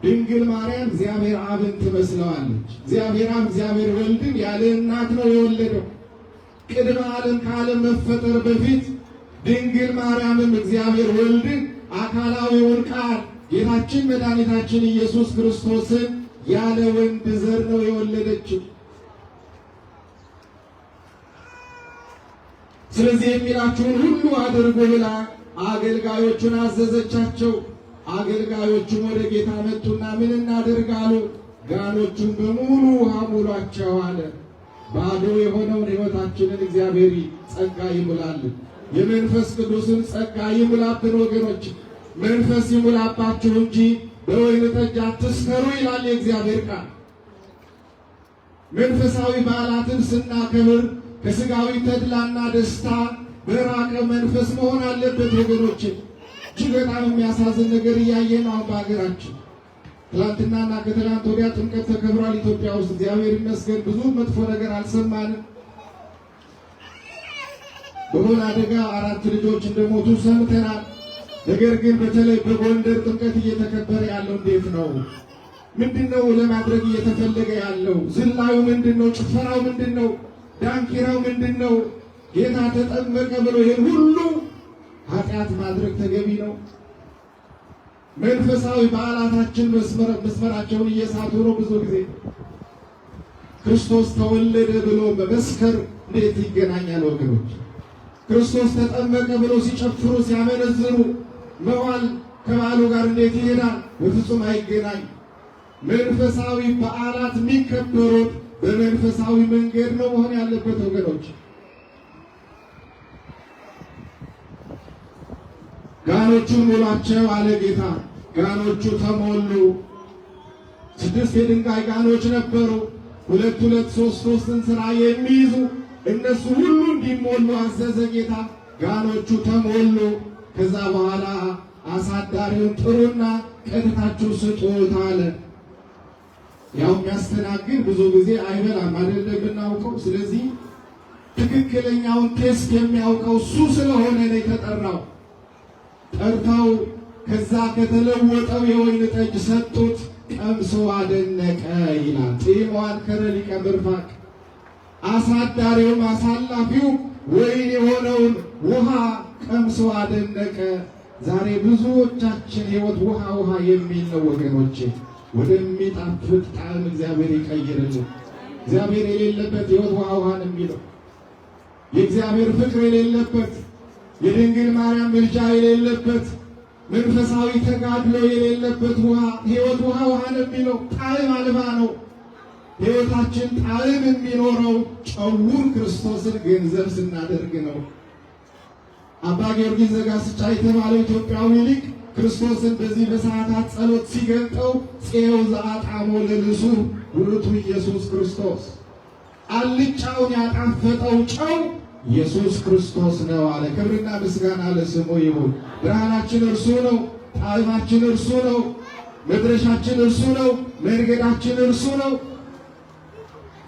ድንግል ማርያም እግዚአብሔር አብን ትመስለዋለች። እግዚአብሔር አብ እግዚአብሔር ወልድን ያለ እናት ነው የወለደው። ቅድመ ዓለም ከዓለም መፈጠር በፊት ድንግል ማርያምም እግዚአብሔር ወልድን አካላዊውን ቃል ጌታችን መድኃኒታችን ኢየሱስ ክርስቶስን ያለ ወንድ ዘር ነው የወለደችው። ስለዚህ የሚላችሁን ሁሉ አድርጉ ብላ አገልጋዮቹን አዘዘቻቸው። አገልጋዮቹም ወደ ጌታ መጡና ምን እናድርጋሉ? ጋኖቹን በሙሉ ውሃ ሙሏቸው አለ። ባዶ የሆነውን ሕይወታችንን እግዚአብሔር ጸጋ ይሙላልን። የመንፈስ ቅዱስን ጸጋ ይሙላብን። ወገኖች መንፈስ ይሙላባችሁ እንጂ በወይን ጠጅ አትስከሩ ይላል የእግዚአብሔር ቃል። መንፈሳዊ በዓላትን ስናከብር ከሥጋዊ ተድላና ደስታ በራቀ መንፈስ መሆን አለበት ወገኖች። እጅግ በጣም የሚያሳዝን ነገር እያየን አሁን በሀገራችን ትላንትናና ከትላንት ወዲያ ጥምቀት ተከብሯል ኢትዮጵያ ውስጥ። እግዚአብሔር ይመስገን ብዙ መጥፎ ነገር አልሰማንም። በሆነ አደጋ 4 ልጆች እንደሞቱ ሰምተናል። ነገር ግን በተለይ በጎንደር ጥምቀት እየተከበረ ያለው እንዴት ነው? ምንድነው ለማድረግ እየተፈለገ ያለው? ዝላዩ ምንድነው? ጭፈራው ምንድነው? ዳንኪራው ምንድነው? ጌታ ተጠመቀ ብሎ ይሄን ሁሉ ኃጢአት ማድረግ ተገቢ ነው? መንፈሳዊ በዓላታችን መስመራቸውን እየሳቱ ነው። ብዙ ጊዜ ክርስቶስ ተወለደ ብሎ መመስከር እንዴት ይገናኛል ወገኖች? ክርስቶስ ተጠመቀ ብሎ ሲጨፍሩ ሲያመነዝሩ መዋል ከበዓሉ ጋር እንዴት ይሄዳል? በፍጹም አይገናኝ። መንፈሳዊ በዓላት የሚከበሩት በመንፈሳዊ መንገድ ነው መሆን ያለበት ወገኖች። ጋኖቹን ሙሏቸው አለ ጌታ። ጋኖቹ ተሞሉ። 6 የድንጋይ ጋኖች ነበሩ፣ 2 3 እንስራ የሚይዙ እነሱ ሁሉ እንዲሞሉ አዘዘ ጌታ። ጋኖቹ ተሞሉ። ከዛ በኋላ አሳዳሪውን ጥሩና ቀድታችሁ ስጡት አለ። ያው የሚያስተናግድ ብዙ ጊዜ አይበላም አይደለም የምናውቀው። ስለዚህ ትክክለኛውን ቴስት የሚያውቀው እሱ ስለሆነ ነው የተጠራው። ጠርተው ከዛ ከተለወጠው የወይን ጠጅ ሰጡት። ቀምሶ አደነቀ ይላል። ጢሟን ከረሊቀ ምርፋቅ አሳዳሪውም አሳላፊው ወይን የሆነውን ውሃ ቀምሶ አደነቀ። ዛሬ ብዙዎቻችን ሕይወት ውሃ ውሃ የሚል ነው ወገኖቼ። ወደሚጣፍጥ ጣዕም እግዚአብሔር ይቀይርልን። እግዚአብሔር የሌለበት ሕይወት ውሃ ውሃ ነው የሚለው። የእግዚአብሔር ፍቅር የሌለበት፣ የድንግል ማርያም ምልጃ የሌለበት፣ መንፈሳዊ ተጋድሎ የሌለበት ሕይወት ውሃ ውሃ ነው የሚለው። ጣዕም አልባ ነው። ሕይወታችን ጣዕም የሚኖረው ጨውን ክርስቶስን ገንዘብ ስናደርግ ነው። አባ ጊዮርጊስ ዘጋስጫ የተባለው ኢትዮጵያዊ ሊቅ ክርስቶስን በዚህ በሰዓታት ጸሎት ሲገልጠው ፄው ዘአጣሞ ለልሱ ውእቱ ኢየሱስ ክርስቶስ፣ አልጫውን ያጣፈጠው ጨው ኢየሱስ ክርስቶስ ነው አለ። ክብርና ምስጋና ለስሙ ይሁን። ብርሃናችን እርሱ ነው። ጣዕማችን እርሱ ነው። መድረሻችን እርሱ ነው። መንገዳችን እርሱ ነው።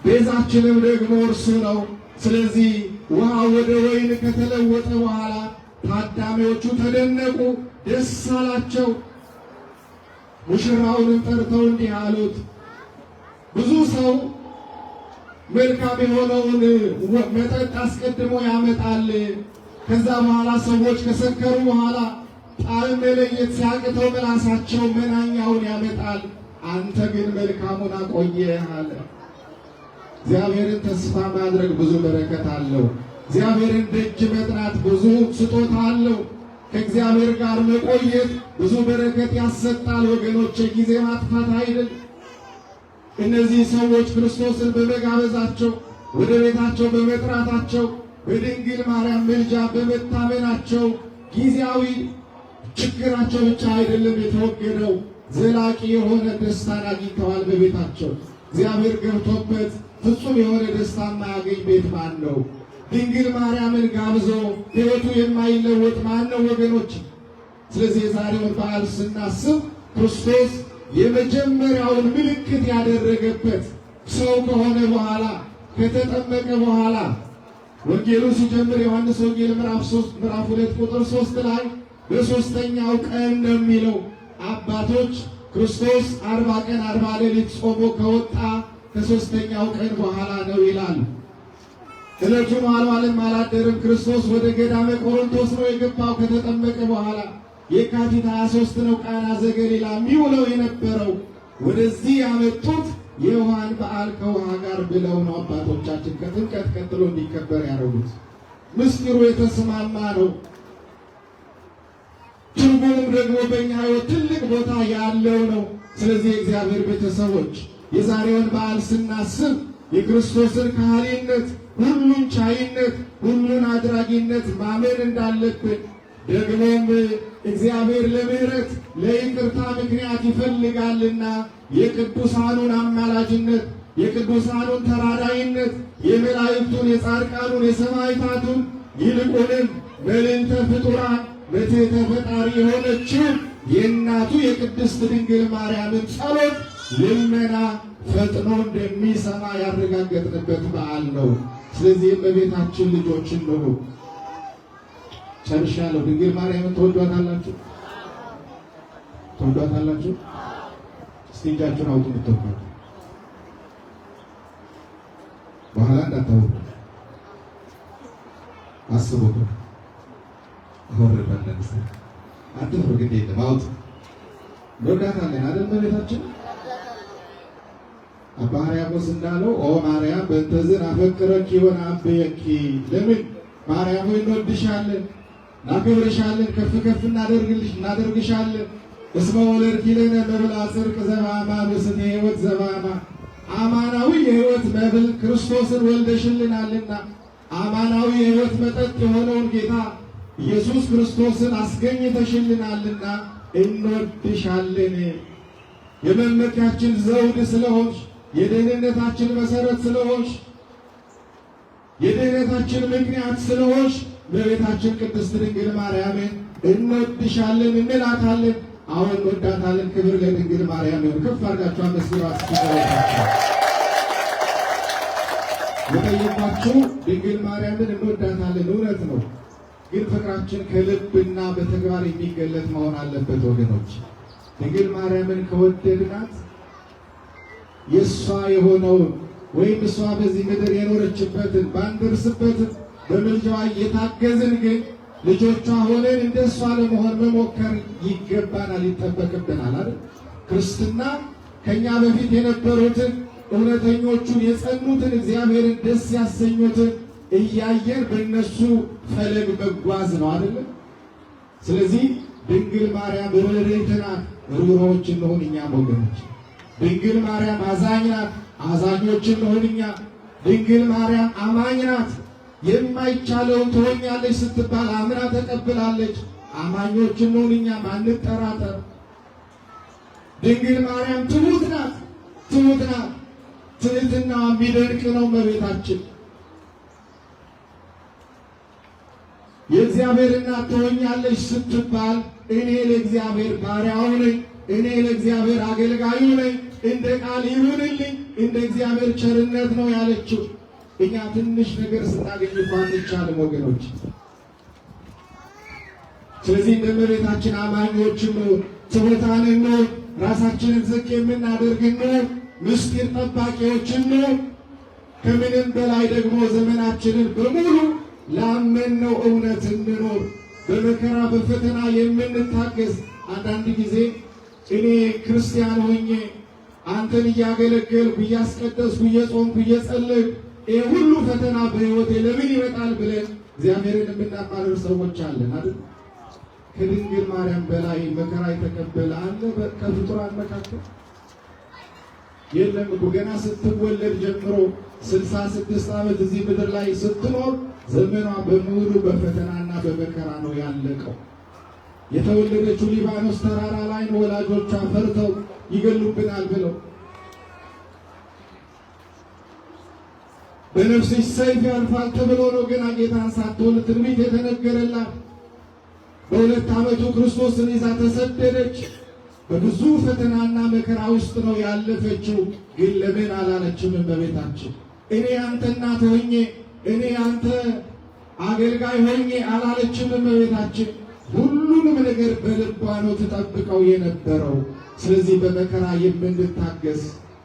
ቤዛችንም ደግሞ እርሱ ነው። ስለዚህ ውሃ ወደ ወይን ከተለወጠ በኋላ ታዳሚዎቹ ተደነቁ፣ ደስ አላቸው። ሙሽራውንም ጠርተው እንዲህ አሉት፣ ብዙ ሰው መልካም የሆነውን መጠጥ አስቀድሞ ያመጣል። ከዛ በኋላ ሰዎች ከሰከሩ በኋላ ጣዕም መለየት ሲያቅተው ምላሳቸው መናኛውን ያመጣል። አንተ ግን መልካሙን አቆየህ አለ። እግዚአብሔርን ተስፋ ማድረግ ብዙ በረከት አለው። እግዚአብሔርን ደጅ መጥናት ብዙ ስጦታ አለው። ከእግዚአብሔር ጋር መቆየት ብዙ በረከት ያሰጣል። ወገኖቼ ጊዜ ማጥፋት አይደል። እነዚህ ሰዎች ክርስቶስን በመጋበዛቸው፣ ወደ ቤታቸው በመጥራታቸው፣ በድንግል ማርያም ምልጃ በመታመናቸው ጊዜያዊ ችግራቸው ብቻ አይደለም የተወገደው፣ ዘላቂ የሆነ ደስታን አግኝተዋል በቤታቸው። እግዚአብሔር ገብቶበት ፍጹም የሆነ ደስታ የማያገኝ ቤት ማን ነው? ድንግል ማርያምን ጋብዞ ሕይወቱ የማይለወጥ ማን ነው ወገኖች? ስለዚህ የዛሬውን በዓል ስናስብ ክርስቶስ የመጀመሪያውን ምልክት ያደረገበት ሰው ከሆነ በኋላ ከተጠመቀ በኋላ ወንጌሉ ሲጀምር ዮሐንስ ወንጌል ምዕራፍ 2 ቁጥር 3 ላይ በሦስተኛው ቀን ነው የሚለው። አባቶች ክርስቶስ 40 ቀን 40 ሌሊት ጾሞ ከወጣ ከሦስተኛው ቀን በኋላ ነው ይላል። ዕለቱን አልዋለም አላደረም። ክርስቶስ ወደ ገዳመ ቆሮንቶስ ነው የገባው ከተጠመቀ በኋላ። የካቲት 23 ነው ቃና ዘገሊላ የሚውለው የነበረው። ወደዚህ ያመጡት የውሃን በዓል ከውሃ ጋር ብለው ነው አባቶቻችን ከጥምቀት ቀጥሎ እንዲከበር ያደረጉት። ምስጢሩ የተስማማ ነው። ትርጉሙም ደግሞ በእኛ ሕይወት ትልቅ ቦታ ያለው ነው። ስለዚህ የእግዚአብሔር ቤተሰቦች የዛሬውን በዓል ስናስብ የክርስቶስን ካህሊነት፣ ሁሉን ቻይነት፣ ሁሉን አድራጊነት ማመን እንዳለብን ደግሞም እግዚአብሔር ለምሕረት ለይቅርታ ምክንያት ይፈልጋልና የቅዱሳኑን አማላጅነት፣ የቅዱሳኑን ተራዳይነት፣ የመላእክቱን፣ የጻድቃኑን፣ የሰማዕታቱን ይልቁንም መልዕልተ ፍጡራን በትሕተ ፈጣሪ የሆነችው የእናቱ የቅድስት ድንግል ማርያምን ጸሎት ልመና ፈጥኖ እንደሚሰማ ያረጋገጥንበት በዓል ነው። ስለዚህም በቤታችን ልጆች ነው። ጨርሻለሁ። ድንግል ማርያምን ትወዷታላችሁ? ትወዷታላችሁ? እስቲ እጃችሁን አውጡ። የምትወዷት በኋላ እንዳታወሩ አስቡት። አወረዳለን ስ አትፍሩ፣ ግድ የለም አውጡ። እንወዳታለን አይደል? በቤታችን አባ ሕርያቆስ እንዳለው ኦ ማርያም በእንተዝን አፈቅረኪ ወነአብየኪ። ለምን ማርያም ሆይ እንወድሻለን፣ እናከብርሻለን፣ ከፍ ከፍ እናደርግሻለን። እስመ ወለድኪ ለነ መብልዐ ጽድቅ ዘበአማ በስተ ሕይወት ዘበአማ። አማናዊ የሕይወት መብል ክርስቶስን ወልደሽልናልና አማናዊ የሕይወት መጠጥ የሆነውን ጌታ ኢየሱስ ክርስቶስን አስገኝተሽልናልና እንወድሻለን። የመመኪያችን ዘውድ ስለሆንሽ፣ የደህንነታችን መሰረት ስለሆንሽ፣ የድህነታችን ምክንያት ስለሆንሽ በቤታችን ቅድስት ድንግል ማርያምን እንወድሻለን እንላታለን። አሁን እንወዳታለን። ክብር ለድንግል ማርያም ይሁን። ከፍ አድርጋችሁ አመስግኗት። የጠየኳችሁ ድንግል ማርያምን እንወዳታለን፣ እውነት ነው። ግን ፍቅራችን ከልብና በተግባር የሚገለጥ መሆን አለበት ወገኖች። ድንግል ማርያምን ከወደድናት የእሷ የሆነውን ወይም እሷ በዚህ ምድር የኖረችበትን ባንደርስበትን በምልጃዋ እየታገዝን ግን ልጆቿ ሆነን እንደ እሷ ለመሆን መሞከር ይገባናል፣ ይጠበቅብናል አይደል? ክርስትና ከኛ በፊት የነበሩትን እውነተኞቹን የጸኑትን እግዚአብሔርን ደስ ያሰኙትን እያየን በእነሱ ፈለግ መጓዝ ነው አይደል? ስለዚህ ድንግል ማርያም ርኅርኅት ናት፣ ርኅሩኆች እንሆን እኛም ወገኖች። ድንግል ማርያም አዛኝ ናት፣ አዛኞች እንሆን እኛ። ድንግል ማርያም አማኝ ናት፣ የማይቻለውን ትሆኛለች ስትባል አምና ተቀብላለች። አማኞች እንሆን እኛ፣ አንጠራጠር። ድንግል ማርያም ትሁት ናት፣ ትሁት ናት። ትህትናዋ የሚደንቅ ነው። እመቤታችን የእግዚአብሔር እናት ትሆኛለች ስትባል እኔ ለእግዚአብሔር ባሪያው ነኝ፣ እኔ ለእግዚአብሔር አገልጋዩ ነኝ፣ እንደ ቃል ይሁንልኝ፣ እንደ እግዚአብሔር ቸርነት ነው ያለችው። እኛ ትንሽ ነገር ስናገኝ እንኳን አንቻልም ወገኖች። ስለዚህ እንደ እመቤታችን አማኞችም ትሑታን ነው፣ ራሳችንን ዝቅ የምናደርግ ነው፣ ምስጢር ጠባቂዎችን ነው። ከምንም በላይ ደግሞ ዘመናችንን በሙሉ ላመንነው እውነት እንኖር፣ በመከራ በፈተና የምንታገስ። አንዳንድ ጊዜ እኔ ክርስቲያን ሆኜ አንተን እያገለገልኩ እያስቀደስኩ እየጾምኩ እየጸለይኩ ይህ ሁሉ ፈተና በሕይወቴ ለምን ይመጣል ብለን እግዚአብሔርን የምናማርር ሰዎች አለን አይደል? ከድንግል ማርያም በላይ መከራ የተቀበለ አለ ከፍጡራን መካከል? የለም እኮ። ገና ስትወለድ ጀምሮ 66 ዓመት እዚህ ምድር ላይ ስትኖር ዘመኗ በሙሉ በፈተናና በመከራ ነው ያለቀው። የተወለደችው ሊባኖስ ተራራ ላይ ነው። ወላጆቿ ፈርተው ይገሉብናል ብለው በነፍስሽ ሰይፍ ያልፋል ተብሎ ነው ገና ጌታን ሳትወልድ ትንቢት የተነገረላት። በ2 ዓመቱ ክርስቶስን ይዛ ተሰደደች። በብዙ ፈተናና መከራ ውስጥ ነው ያለፈችው። ግን ለምን አላለችም እመቤታችን? እኔ አንተ እናት ሆኜ እኔ አንተ አገልጋይ ሆኜ አላለችም እመቤታችን? ሁሉንም ነገር በልቧ ነው ተጠብቀው የነበረው። ስለዚህ በመከራ የምንታገስ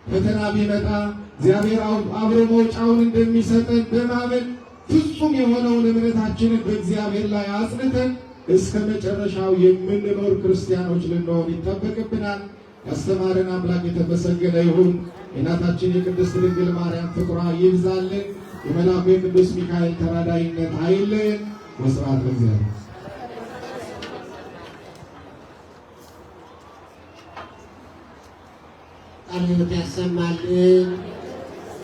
ፈተና ቢመጣ እግዚአብሔር አብሮ መውጫውን እንደሚሰጠን በማመን ፍጹም የሆነውን እምነታችንን በእግዚአብሔር ላይ አጽንተን እስከ መጨረሻው የምንኖር ክርስቲያኖች ልንሆን ይጠበቅብናል። ያስተማረን አምላክ የተመሰገነ ይሁን። የእናታችን የቅድስት ድንግል ማርያም ፍቅሯ ይብዛልን። የመልአኩ የቅዱስ ሚካኤል ተራዳኢነት አይለየን። ወስብሐት ለእግዚአብሔር። ቃለ ሕይወት ያሰማልን።